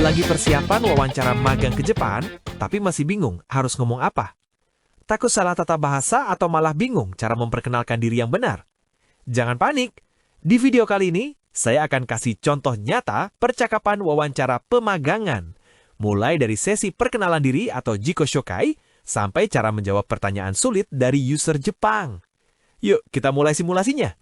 Lagi persiapan wawancara magang ke Jepang, tapi masih bingung harus ngomong apa? Takut salah tata bahasa atau malah bingung cara memperkenalkan diri yang benar? Jangan panik. Di video kali ini, saya akan kasih contoh nyata percakapan wawancara pemagangan. Mulai dari sesi perkenalan diri atau Jiko Shokai, sampai cara menjawab pertanyaan sulit dari user Jepang. Yuk, kita mulai simulasinya.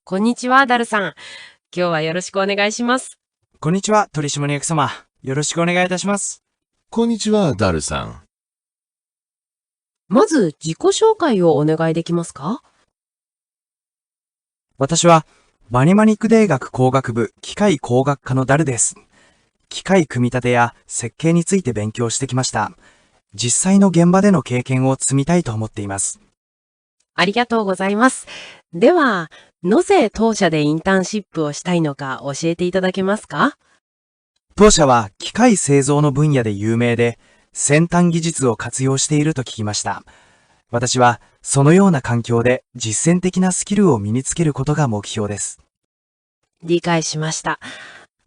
こんにちは、ダルさん。今日はよろしくお願いします。こんにちは、取締役様。よろしくお願いいたします。こんにちは、ダルさん。まず、自己紹介をお願いできますか？私は、マニマニック大学工学部機械工学科のダルです。機械組み立てや設計について勉強してきました。実際の現場での経験を積みたいと思っています。ありがとうございます。では、なぜ当社でインターンシップをしたいのか教えていただけますか？当社は機械製造の分野で有名で、先端技術を活用していると聞きました。私はそのような環境で実践的なスキルを身につけることが目標です。理解しました。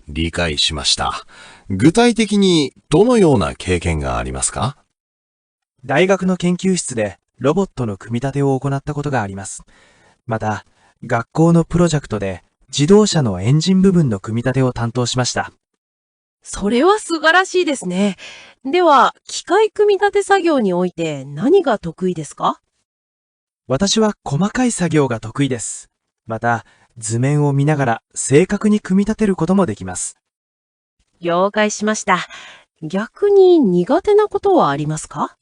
理解しました。具体的にどのような経験がありますか？大学の研究室でロボットの組み立てを行ったことがあります。また、学校のプロジェクトで自動車のエンジン部分の組み立てを担当しました。それは素晴らしいですね。では、機械組み立て作業において何が得意ですか？私は細かい作業が得意です。また、図面を見ながら正確に組み立てることもできます。了解しました。逆に苦手なことはありますか？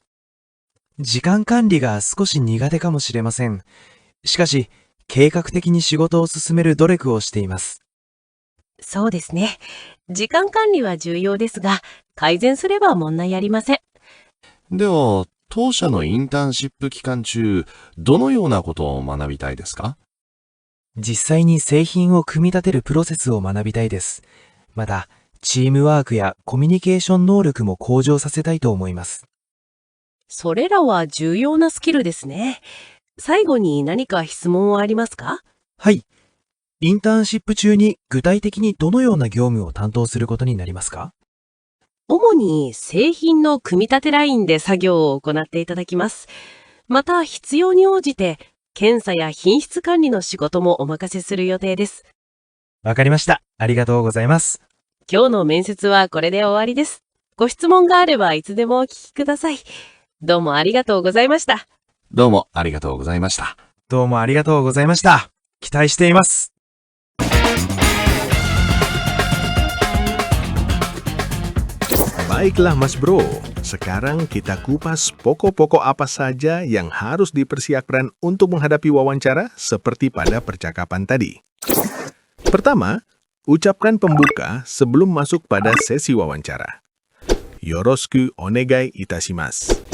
時間管理が少し苦手かもしれません。しかし、計画的に仕事を進める努力をしています。そうですね。時間管理は重要ですが、改善すれば問題ありません。では、当社のインターンシップ期間中、どのようなことを学びたいですか？実際に製品を組み立てるプロセスを学びたいです。また、チームワークやコミュニケーション能力も向上させたいと思います。それらは重要なスキルですね。最後に何か質問はありますか？はい。インターンシップ中に具体的にどのような業務を担当することになりますか？主に製品の組み立てラインで作業を行っていただきます。また必要に応じて検査や品質管理の仕事もお任せする予定です。わかりました。ありがとうございます。今日の面接はこれで終わりです。ご質問があればいつでもお聞きください。どうもありがとうございました。どうもありがとうございました。どうもありがとうございました。期待しています。Baiklah Mas Bro, sekarang kita kupas pokok-pokok apa saja yang harus dipersiapkan untuk menghadapi wawancara seperti pada percakapan tadi. Pertama, ucapkan pembuka sebelum masuk pada sesi wawancara. Yoroshiku onegai itashimasu.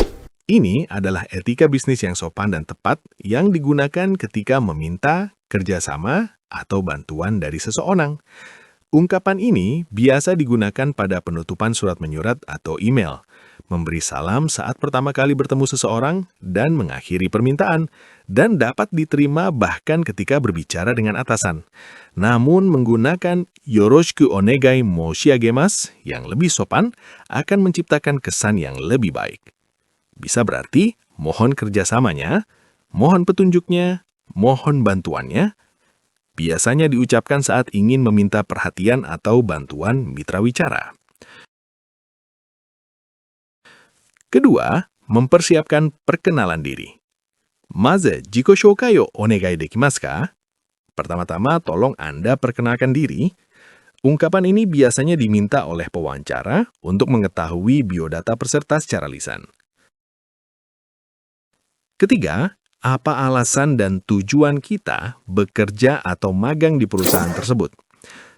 Ini adalah etika bisnis yang sopan dan tepat yang digunakan ketika meminta kerjasama atau bantuan dari seseorang. Ungkapan ini biasa digunakan pada penutupan surat menyurat atau email, memberi salam saat pertama kali bertemu seseorang, dan mengakhiri permintaan, dan dapat diterima bahkan ketika berbicara dengan atasan. Namun menggunakan yoroshiku onegai moshiagemasu yang lebih sopan akan menciptakan kesan yang lebih baik. Bisa berarti mohon kerjasamanya, mohon petunjuknya, mohon bantuannya. Biasanya diucapkan saat ingin meminta perhatian atau bantuan mitra wicara. Kedua, mempersiapkan perkenalan diri. Maze jiko shoukai o onegai dekimasu ka? Pertama-tama, tolong Anda perkenalkan diri. Ungkapan ini biasanya diminta oleh pewawancara untuk mengetahui biodata peserta secara lisan. Ketiga, apa alasan dan tujuan kita bekerja atau magang di perusahaan tersebut?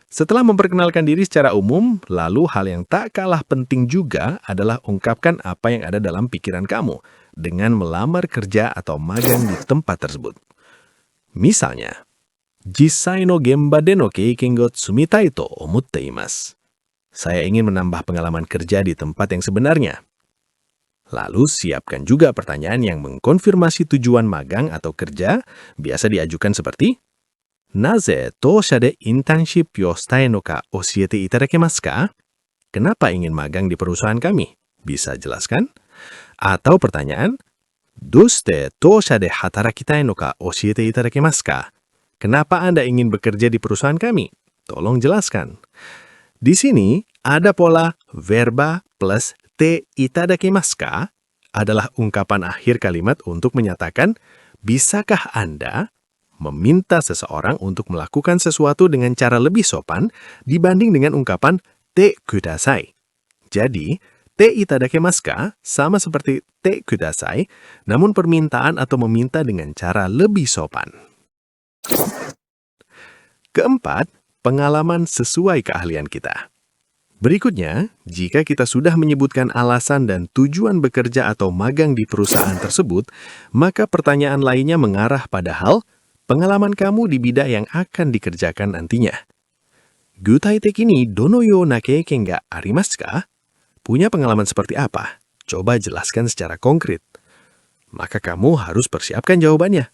Setelah memperkenalkan diri secara umum, lalu hal yang tak kalah penting juga adalah ungkapkan apa yang ada dalam pikiran kamu dengan melamar kerja atau magang di tempat tersebut. Misalnya, Jisai no gemba de no keiken go tsumitai to omotte imasu. Saya ingin menambah pengalaman kerja di tempat yang sebenarnya. Lalu siapkan juga pertanyaan yang mengkonfirmasi tujuan magang atau kerja, biasa diajukan seperti, Naze tousha de internship yo shitai no ka oshiete itadakemasu ka? Kenapa ingin magang di perusahaan kami? Bisa jelaskan? Atau pertanyaan, Doshite tousha de hatarakitai no ka oshiete itadakemasu ka? Kenapa Anda ingin bekerja di perusahaan kami? Tolong jelaskan. Di sini ada pola verba plus te itadakimasu ka adalah ungkapan akhir kalimat untuk menyatakan bisakah Anda meminta seseorang untuk melakukan sesuatu dengan cara lebih sopan dibanding dengan ungkapan te kudasai. Jadi, te itadakimasu ka sama seperti te kudasai, namun permintaan atau meminta dengan cara lebih sopan. Keempat, pengalaman sesuai keahlian kita. Berikutnya, jika kita sudah menyebutkan alasan dan tujuan bekerja atau magang di perusahaan tersebut, maka pertanyaan lainnya mengarah pada hal pengalaman kamu di bidang yang akan dikerjakan nantinya. Gutai teki ni dono you na keiken ga arimasu ka? Punya pengalaman seperti apa? Coba jelaskan secara konkret. Maka kamu harus persiapkan jawabannya.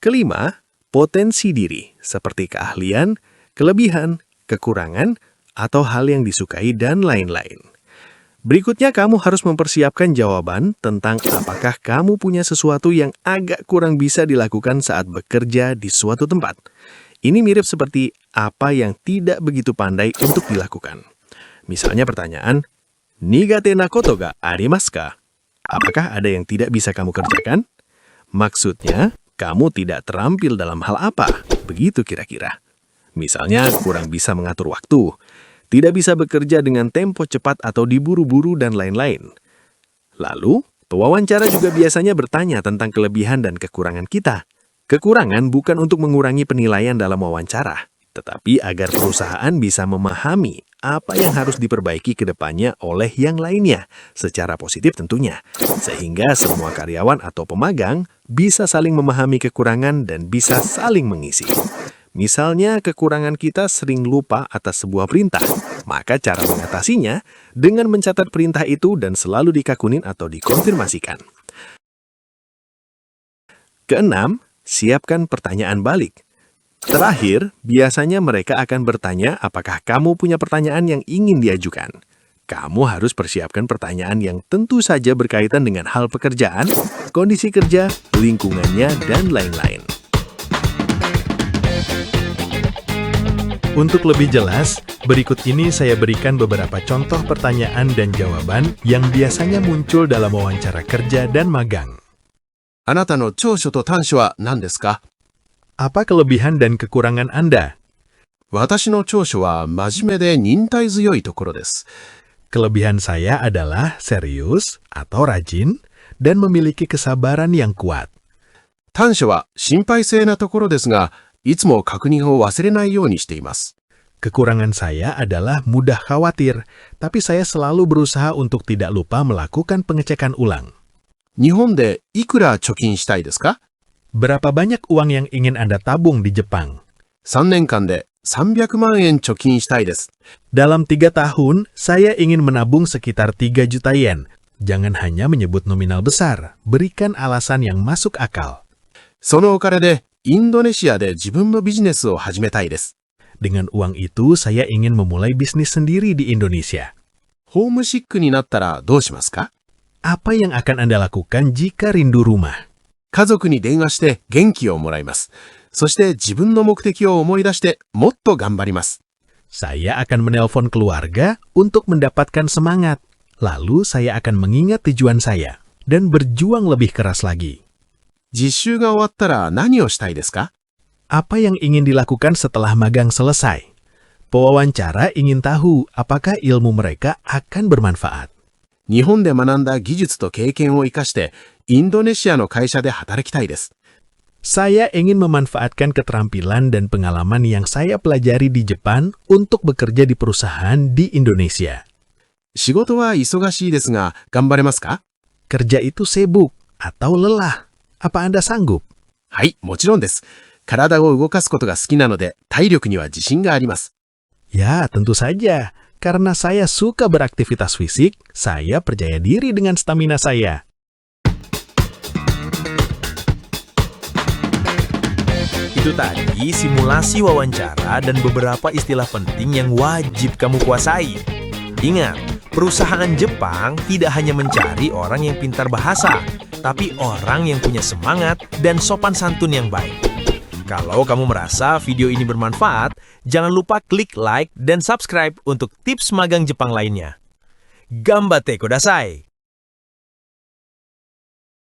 Kelima, potensi diri, seperti keahlian, kelebihan, kekurangan, atau hal yang disukai dan lain-lain. Berikutnya kamu harus mempersiapkan jawaban tentang apakah kamu punya sesuatu yang agak kurang bisa dilakukan saat bekerja di suatu tempat. Ini mirip seperti apa yang tidak begitu pandai untuk dilakukan. Misalnya pertanyaan, Nigate na koto ga arimasu ka? Apakah ada yang tidak bisa kamu kerjakan? Maksudnya, kamu tidak terampil dalam hal apa? Begitu kira-kira. Misalnya, kurang bisa mengatur waktu, tidak bisa bekerja dengan tempo cepat atau diburu-buru dan lain-lain. Lalu, pewawancara juga biasanya bertanya tentang kelebihan dan kekurangan kita. Kekurangan bukan untuk mengurangi penilaian dalam wawancara, tetapi agar perusahaan bisa memahami apa yang harus diperbaiki ke depannya oleh yang lainnya, secara positif tentunya, sehingga semua karyawan atau pemagang bisa saling memahami kekurangan dan bisa saling mengisi. Misalnya, kekurangan kita sering lupa atas sebuah perintah, maka cara mengatasinya dengan mencatat perintah itu dan selalu dikakunin atau dikonfirmasikan. Keenam, siapkan pertanyaan balik. Terakhir, biasanya mereka akan bertanya apakah kamu punya pertanyaan yang ingin diajukan. Kamu harus persiapkan pertanyaan yang tentu saja berkaitan dengan hal pekerjaan, kondisi kerja, lingkungannya, dan lain-lain. Untuk lebih jelas, berikut ini saya berikan beberapa contoh pertanyaan dan jawaban yang biasanya muncul dalam wawancara kerja dan magang. あなたの長所と短所は何ですか? Apa kelebihan dan kekurangan Anda? 私の長所は真面目で忍耐強いところです。 Kelebihan saya adalah serius atau rajin dan memiliki kesabaran yang kuat. 短所は心配性なところですが、いつも確認を忘れないようにしています。 Kekurangan saya adalah mudah khawatir, tapi saya selalu berusaha untuk tidak lupa melakukan pengecekan ulang. 日本でいくら貯金したいですか? Berapa banyak uang yang ingin Anda tabung di Jepang? 3年間で300万円貯金したいです。 Dalam 3 tahun, saya ingin menabung sekitar 3 juta yen. Jangan hanya menyebut nominal besar, berikan alasan yang masuk akal. そのお金でインドネシアで自分のビジネスを始めたいです。 Dengan uang itu, saya ingin memulai bisnis sendiri di Indonesia. ホームシックになったらどうしますか? Apa yang akan Anda lakukan jika rindu rumah? 家族に電話して元気をもらいます。そして自分の目的を思い出してもっと頑張ります。 Saya akan menelpon keluarga untuk mendapatkan semangat. Lalu saya akan mengingat tujuan saya dan berjuang lebih keras lagi. 実習が終わったら何をしたいですか? Apa yang ingin dilakukan setelah magang selesai? Pewawancara ingin tahu apakah ilmu mereka akan bermanfaat. 日本で学んだ技術と経験を生かしてインドネシアの会社で働きたいです。 Saya ingin memanfaatkan keterampilan dan pengalaman yang saya pelajari di Jepang untuk bekerja di perusahaan di Indonesia. 仕事は忙しいですが頑張れますか? Kerja itu sibuk atau lelah. Apa Anda sanggup? はい、もちろんです。体を動かすことが好きなので、体力には自信があります。 Ya, tentu saja. Karena saya suka beraktivitas fisik, saya percaya diri dengan stamina saya. Itu tadi simulasi wawancara dan beberapa istilah penting yang wajib kamu kuasai. Ingat, perusahaan Jepang tidak hanya mencari orang yang pintar bahasa, tapi orang yang punya semangat dan sopan santun yang baik. Kalau kamu merasa video ini bermanfaat, jangan lupa klik like dan subscribe untuk tips magang Jepang lainnya. Gambate kudasai!